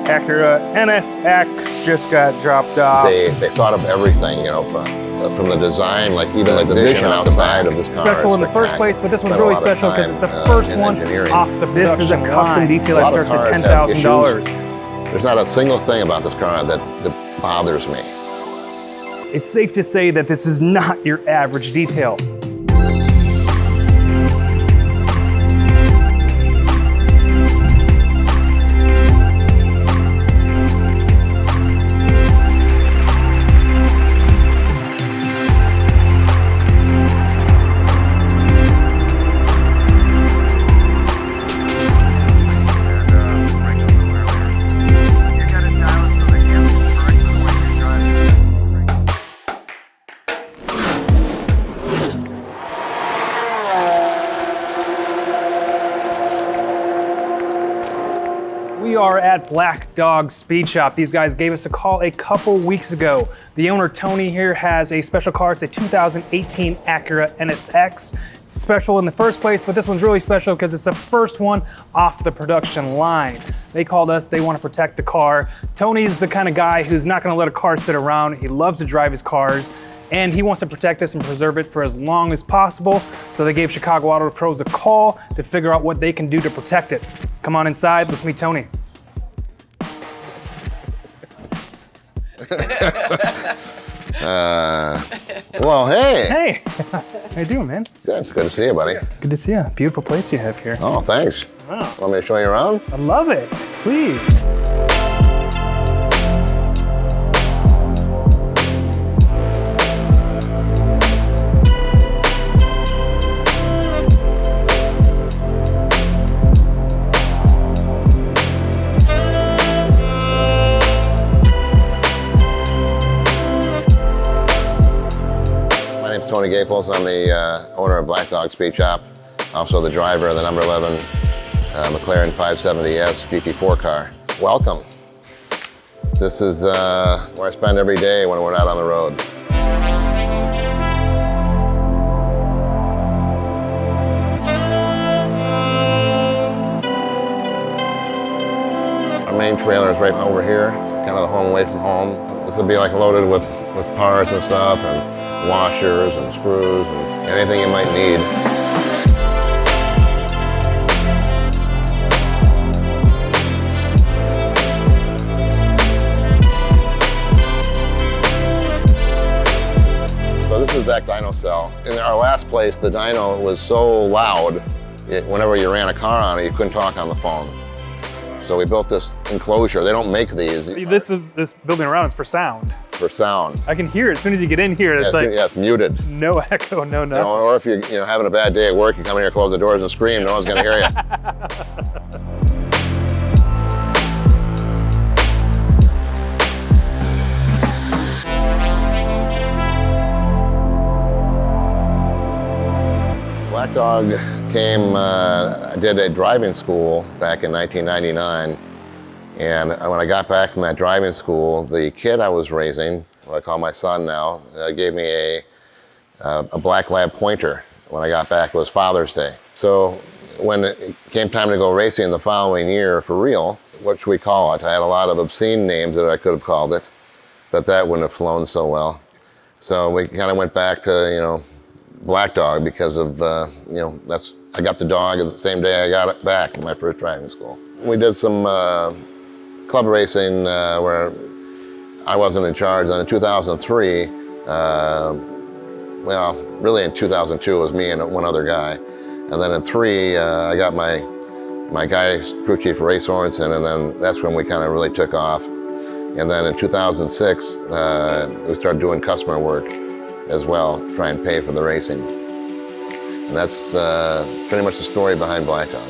Acura NSX just got dropped off. They thought of everything, you know, from the design, like even like the vision outside of this car. Special in the first place, but this one's really special because it's the first one off the production. This is a custom detail that starts at $10,000. There's not a single thing about this car that bothers me. It's safe to say that this is not your average detail. We are at Black Dog Speed Shop. These guys gave us a call a couple weeks ago. The owner, Tony, here has a special car. It's a 2018 Acura NSX. Special in the first place, but this one's really special because it's the first one off the production line. They called us, they want to protect the car. Tony's the kind of guy who's not going to let a car sit around. He loves to drive his cars, and he wants to protect this and preserve it for as long as possible. So they gave Chicago Auto Pros a call to figure out what they can do to protect it. Come on inside, let's meet Tony. Well, hey. Hey, how you doing, man? Good to see you, buddy. Good to see you. Beautiful place you have here. Oh, thanks. Wow. Want me to show you around? I love it, please. Tony Gaples. I'm the owner of Black Dog Speed Shop, also the driver of the number 11 McLaren 570S GT4 car. Welcome. This is where I spend every day when we're not on the road. Our main trailer is right over here. It's kind of the home away from home. This will be like loaded with parts and stuff, and washers and screws and anything you might need. So this is that dyno cell. In our last place, the dyno was so loud, whenever you ran a car on it, you couldn't talk on the phone. So we built this enclosure. They don't make these. This building around is for sound. For sound. I can hear it as soon as you get in here. It's like it's muted. No echo, no nothing. Or if you're having a bad day at work, you come in here, close the doors, and scream. No one's gonna hear you. Black Dog came, I did a driving school back in 1999, and when I got back from that driving school, the kid I was raising, what I call my son now, gave me a black lab pointer. When I got back, it was Father's Day. So when it came time to go racing the following year for real, what should we call it? I had a lot of obscene names that I could have called it, but that wouldn't have flown so well. So we kind of went back to, Black Dog because of, I got the dog the same day I got it back in my first driving school. We did some club racing where I wasn't in charge. Then in 2003, really in 2002, it was me and one other guy. And then in 3, I got my guy, crew chief Ray Sorensen, and then that's when we kind of really took off. And then in 2006, we started doing customer work as well, try and pay for the racing. And that's pretty much the story behind Black Dog.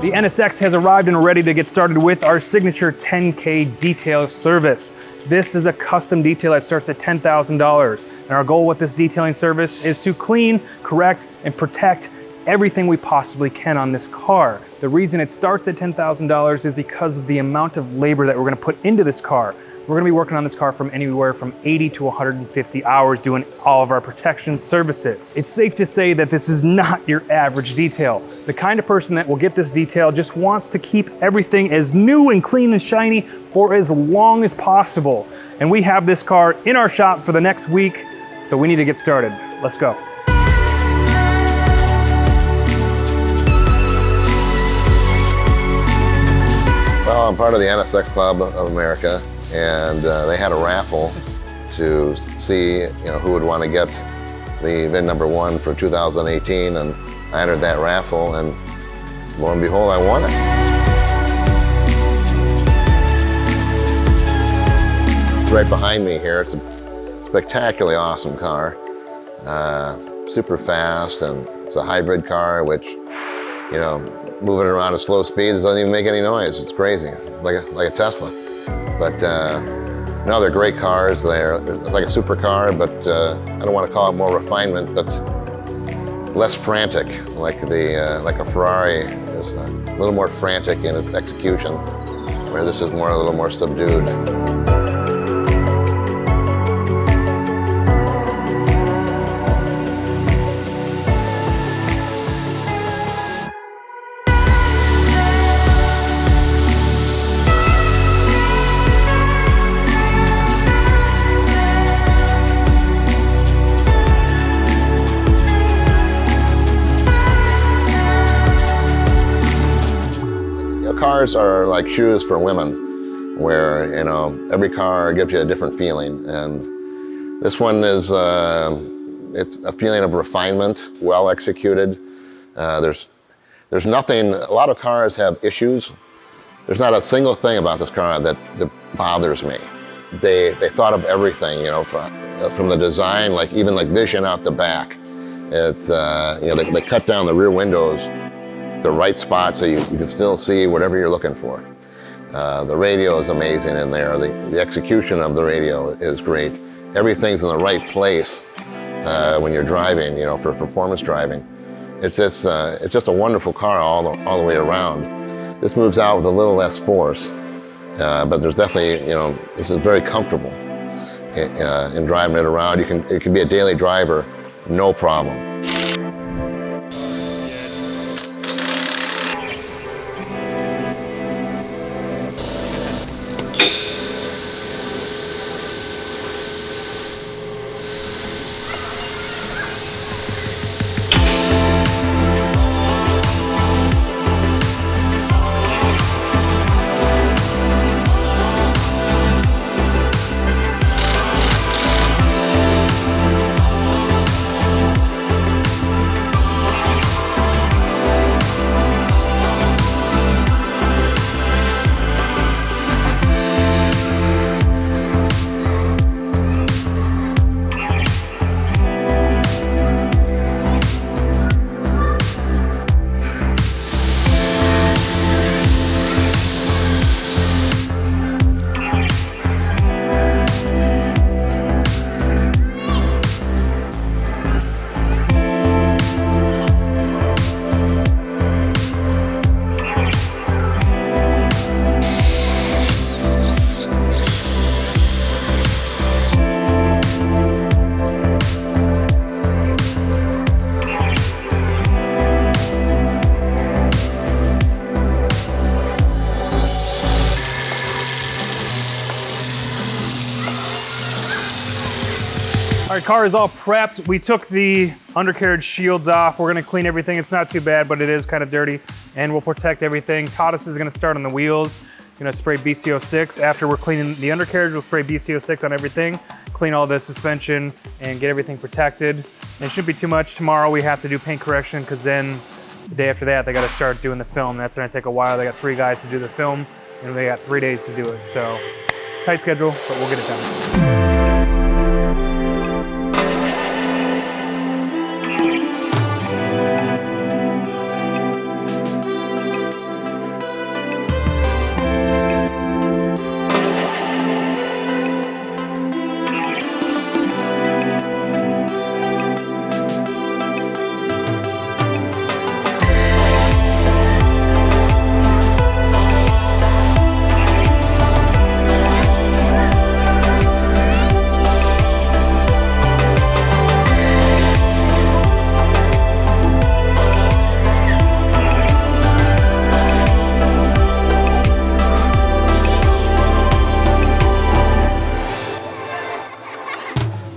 The NSX has arrived and we're ready to get started with our signature 10K detail service. This is a custom detail that starts at $10,000. And our goal with this detailing service is to clean, correct, and protect everything we possibly can on this car. The reason it starts at $10,000 is because of the amount of labor that we're gonna put into this car. We're gonna be working on this car from anywhere from 80 to 150 hours doing all of our protection services. It's safe to say that this is not your average detail. The kind of person that will get this detail just wants to keep everything as new and clean and shiny for as long as possible. And we have this car in our shop for the next week, so we need to get started. Let's go. Well, I'm part of the NSX Club of America, and they had a raffle to see who would want to get the VIN number 1 for 2018, and I entered that raffle, and lo and behold, I won it. It's right behind me here. It's a spectacularly awesome car, super fast, and it's a hybrid car, which, moving around at slow speeds, it doesn't even make any noise. It's crazy, like a Tesla. But no, they're great cars. It's like a supercar, but I don't want to call it more refinement, but less frantic. Like a Ferrari is a little more frantic in its execution, where this is a little more subdued. Cars are like shoes for women, where every car gives you a different feeling, and this one is it's a feeling of refinement, well executed. There's nothing. A lot of cars have issues. There's not a single thing about this car that bothers me. They thought of everything, from the design, even vision out the back. It's they cut down the rear windows the right spot so you can still see whatever you're looking for. The radio is amazing in there. The execution of the radio is great. Everything's in the right place when you're driving, for performance driving. It's just a wonderful car all the way around. This moves out with a little less force, but there's definitely, this is very comfortable in driving it around. It can be a daily driver, no problem. All right, car is all prepped. We took the undercarriage shields off. We're gonna clean everything. It's not too bad, but it is kind of dirty, and we'll protect everything. Tadas is gonna start on the wheels. Gonna spray BC06. After we're cleaning the undercarriage, we'll spray BC06 on everything, clean all the suspension, and get everything protected. And it shouldn't be too much. Tomorrow we have to do paint correction, because then the day after that, they gotta start doing the film. That's gonna take a while. They got 3 guys to do the film, and they got 3 days to do it. So, tight schedule, but we'll get it done.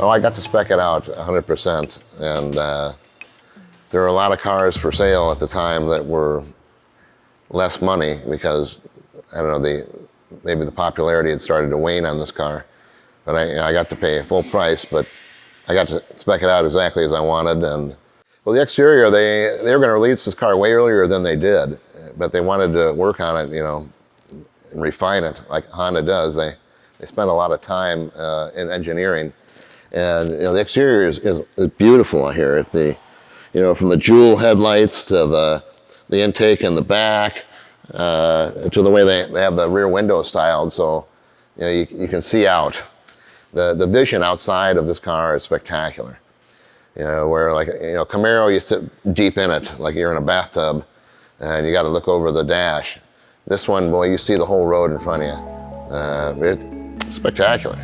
Oh, I got to spec it out 100%, and there were a lot of cars for sale at the time that were less money because, I don't know, maybe the popularity had started to wane on this car. But I got to pay full price, but I got to spec it out exactly as I wanted. And well, the exterior, they were going to release this car way earlier than they did, but they wanted to work on it, you know, and refine it like Honda does. They spent a lot of time in engineering, and you know, the exterior is beautiful here. It's from the jewel headlights to the intake in the back to the way they have the rear window styled, so you know you can see out. The vision outside of this car is spectacular. You know, where like, you know, Camaro, you sit deep in it, like you're in a bathtub, and you got to look over the dash. This one, boy, you see the whole road in front of you. It's spectacular.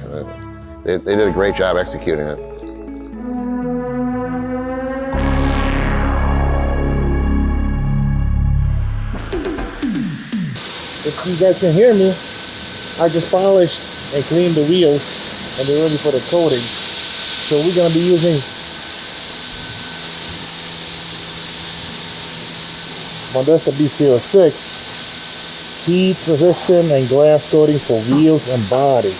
They did a great job executing it. If you guys can hear me, I just polished and cleaned the wheels, and they're ready for the coating. So we're going to be using Modesta BC06 heat resistant and glass coating for wheels and body.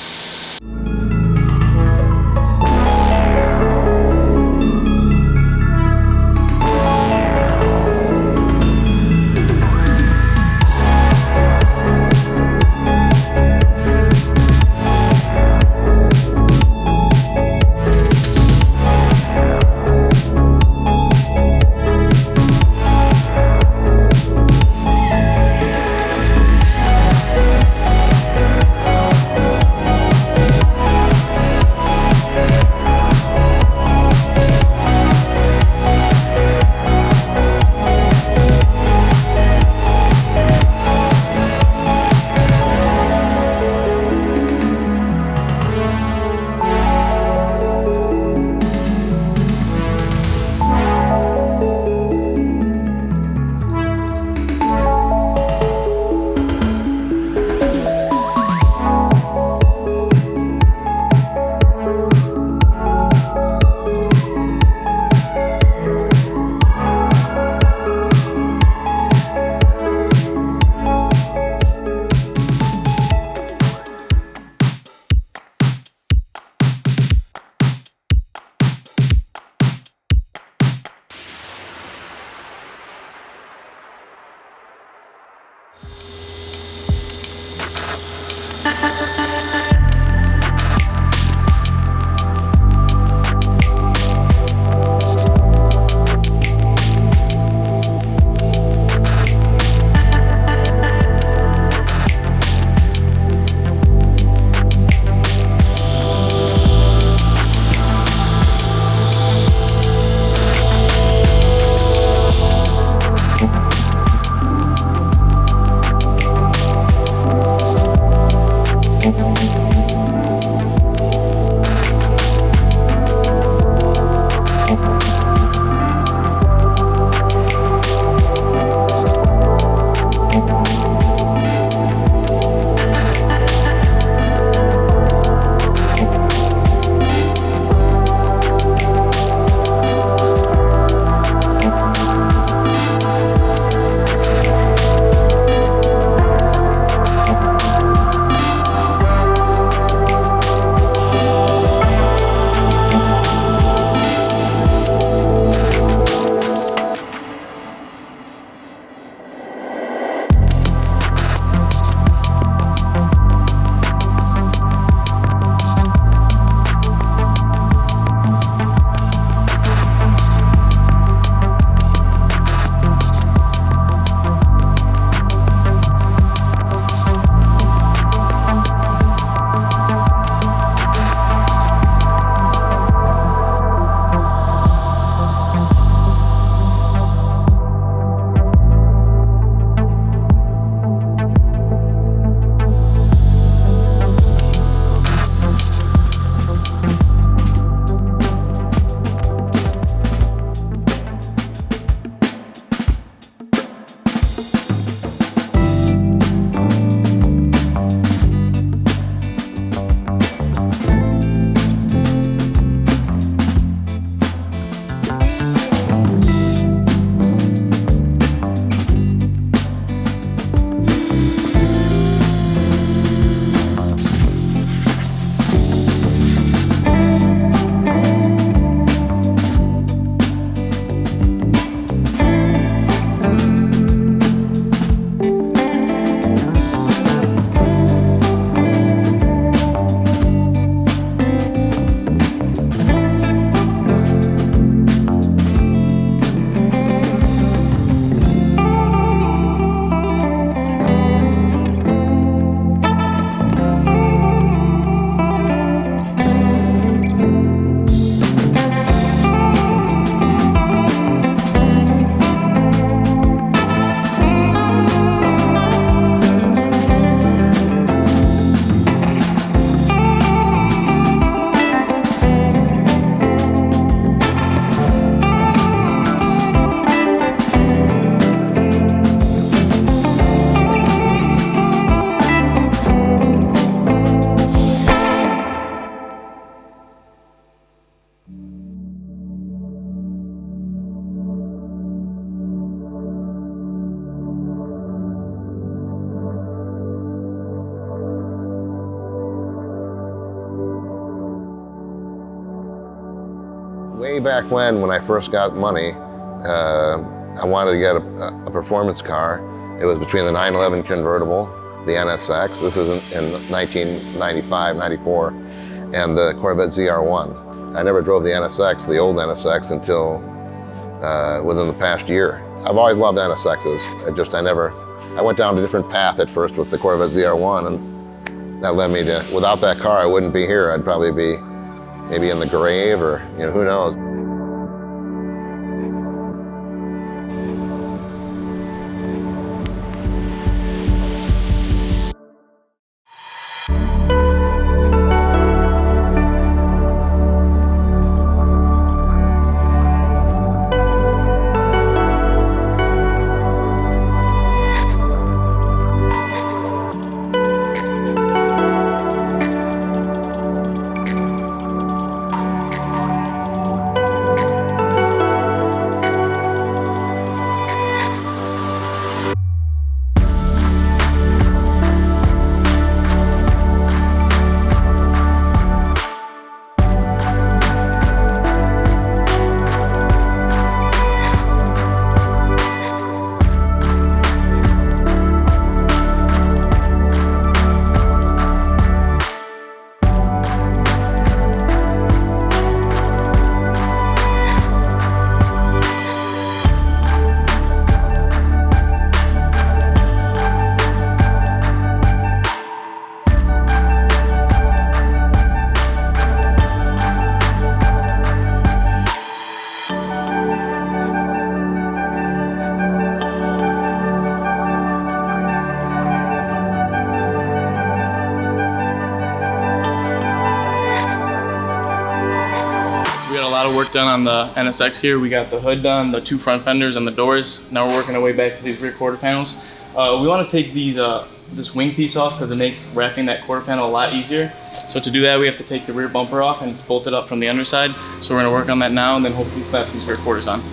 Way back when I first got money, I wanted to get a performance car. It was between the 911 convertible, the NSX, this is in 1995, 94, and the Corvette ZR1. I never drove the NSX, the old NSX, until within the past year. I've always loved NSXs. I went down a different path at first with the Corvette ZR1, and that led me to, without that car, I wouldn't be here. I'd probably be maybe in the grave, or who knows. Work done on the NSX here. We got the hood done, the 2 front fenders and the doors. Now we're working our way back to these rear quarter panels. We want to take these this wing piece off because it makes wrapping that quarter panel a lot easier. So to do that, we have to take the rear bumper off, and it's bolted up from the underside. So we're going to work on that now, and then hopefully slap these rear quarters on.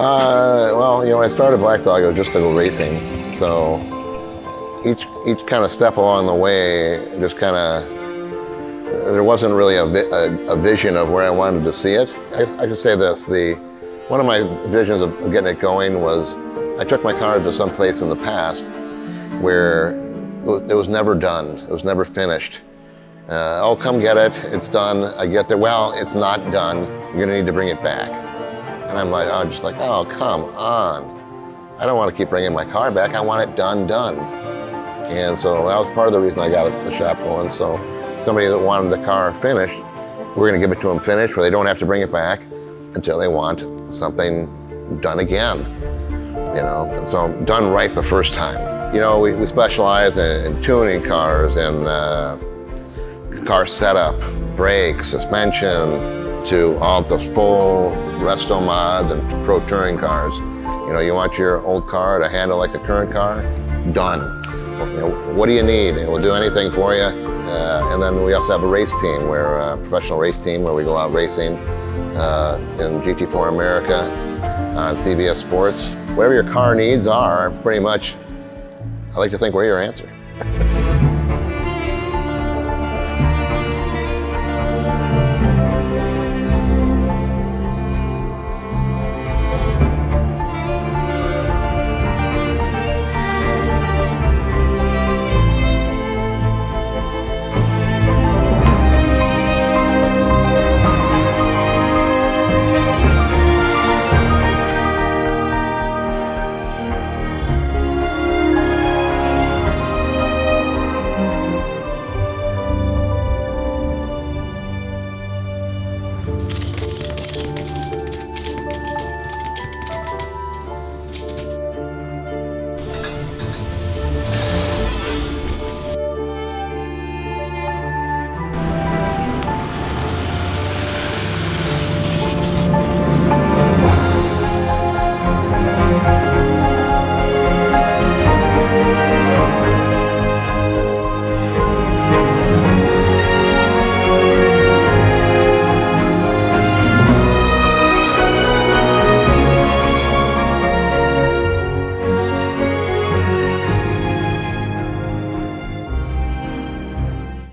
Well, when I started Black Dog, it was just to go racing. So each kind of step along the way, just kind of, there wasn't really a vision of where I wanted to see it. I should say this, one of my visions of getting it going was, I took my car to some place in the past where it was never done, it was never finished. Oh, come get it, it's done. I get there, well, it's not done, you're gonna need to bring it back. And I'm just like, oh, come on. I don't want to keep bringing my car back, I want it done. And so that was part of the reason I got the shop going. So somebody that wanted the car finished, we're gonna give it to them finished where they don't have to bring it back until they want something done again. And so done right the first time. We specialize in tuning cars and car setup, brakes, suspension, to all the full resto mods and pro touring cars. You want your old car to handle like a current car? Done. What do you need? And we'll do anything for you. And then we also have a race team, a professional race team where we go out racing in GT4 America, on CBS Sports. Whatever your car needs are, pretty much, I like to think we're your answer.